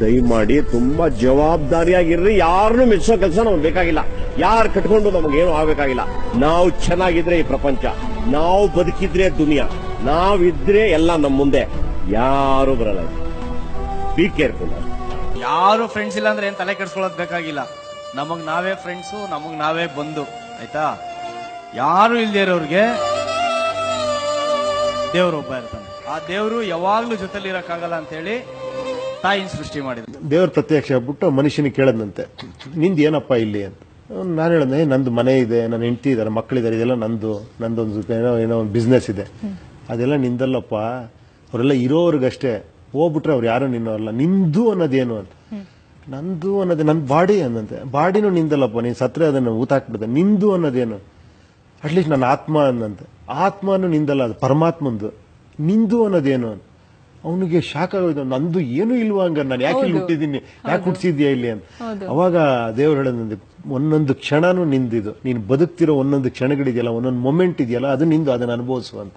ದಯಮಾಡಿ ತುಂಬಾ ಜವಾಬ್ದಾರಿಯಾಗಿರ್ರಿ. ಯಾರನ್ನು ಮೆಚ್ಚೋ ಕೆಲಸ ನಮ್ಗೆ ಬೇಕಾಗಿಲ್ಲ. ಯಾರು ಕಟ್ಕೊಂಡು ನಮಗೇನು ಆಗ್ಬೇಕಾಗಿಲ್ಲ. ನಾವು ಚೆನ್ನಾಗಿದ್ರೆ ಈ ಪ್ರಪಂಚ, ನಾವು ಬದುಕಿದ್ರೆ ದುನಿಯಾ, ನಾವಿದ್ರೆ ಎಲ್ಲ ನಮ್ಮ ಮುಂದೆ ಯಾರು ಬರಲ್ಲ. Be careful. ಯಾರು ಫ್ರೆಂಡ್ಸ್ ಇಲ್ಲ ಅಂದ್ರೆ ಏನ್ ತಲೆ ಕೆಡ್ಸ್ಕೊಳ್ಳೋದ್ ಬೇಕಾಗಿಲ್ಲ. ನಮಗ್ ನಾವೇ ಫ್ರೆಂಡ್ಸು, ನಮಗ್ ನಾವೇ ಬಂದು, ಆಯ್ತಾ? ಯಾರು ಇಲ್ದೇ ಇರೋರ್ಗೆ ದೇವ್ರು ಒಬ್ಬ ಇರ್ತಾನೆ. ಆ ದೇವ್ರು ಯಾವಾಗ್ಲೂ ಜೊತೆಲಿ ಇರಕ್ಕಾಗಲ್ಲ ಅಂತ ಹೇಳಿ ತಾಯಿನ ಸೃಷ್ಟಿ ಮಾಡಿದ್ರು. ದೇವ್ರ ಪ್ರತ್ಯಕ್ಷ ಆಗ್ಬಿಟ್ಟು ಮನುಷ್ಯನಿಗೆ ಕೇಳದಂತೆ, ನಿಂದು ಏನಪ್ಪ ಇಲ್ಲಿ ಅಂತ. ನಾನು ಹೇಳಿದೆ, ನಂದು ಮನೆ ಇದೆ, ನನ್ನ ಹೆಂಡತಿ ಇದ್ದಾರೆ, ಮಕ್ಕಳಿದ್ದಾರೆ, ಇದೆಲ್ಲ ನಂದೊಂದು ಏನೋ ಒಂದು ಬಿಸ್ನೆಸ್ ಇದೆ, ಅದೆಲ್ಲ ನಿಂದಲ್ಲಪ್ಪ. ಅವರೆಲ್ಲ ಇರೋರ್ಗಷ್ಟೇ, ಹೋಗ್ಬಿಟ್ರೆ ಅವ್ರು ಯಾರು ನಿನ್ನೋರಲ್ಲ. ನಿಂದು ಅನ್ನೋದೇನು ಅಂತ. ನಂದು ಅನ್ನೋದೇ ನನ್ನ ಬಾಡಿ ಅನ್ನಂತೆ. ಬಾಡಿನೂ ನಿಂದಲ್ಲಪ್ಪ, ನೀನ್ ಸತ್ರೆ ಅದನ್ನು ಊತಾಕ್ಬಿಡುತ್ತೆ. ನಿಂದು ಅನ್ನೋದೇನು? ಅಟ್ಲೀಸ್ಟ್ ನನ್ನ ಆತ್ಮ ಅನ್ನಂತೆ. ಆತ್ಮನು ನಿಂದಲ್ಲ, ಅದು ಪರಮಾತ್ಮಂದು. ನಿಂದು ಅನ್ನೋದೇನು ಅಂತ. ಅವನಿಗೆ ಶಾಕ್ ಆಗೋದು, ನಂದು ಏನು ಇಲ್ವಾ ಹಂಗ, ನಾನು ಯಾಕೆ ಇಲ್ಲಿ ಹುಟ್ಟಿದ್ದೀನಿ, ಯಾಕೆ ಹುಟ್ಟಿಸಿದ್ಯಾ ಇಲ್ಲಿ ಅಂತ. ಅವಾಗ ದೇವ್ರು ಹೇಳೋದಂದ್ರೆ, ಒಂದೊಂದು ಕ್ಷಣನೂ ನಿಂದಿದು. ನೀನು ಬದುಕ್ತಿರೋ ಒಂದೊಂದು ಕ್ಷಣಗಳಿದೆಯಲ್ಲ, ಒಂದೊಂದು ಮೊಮೆಂಟ್ ಇದೆಯಲ್ಲ, ಅದು ನಿಂದು, ಅದನ್ನ ಅನುಭವಿಸುವಂತ.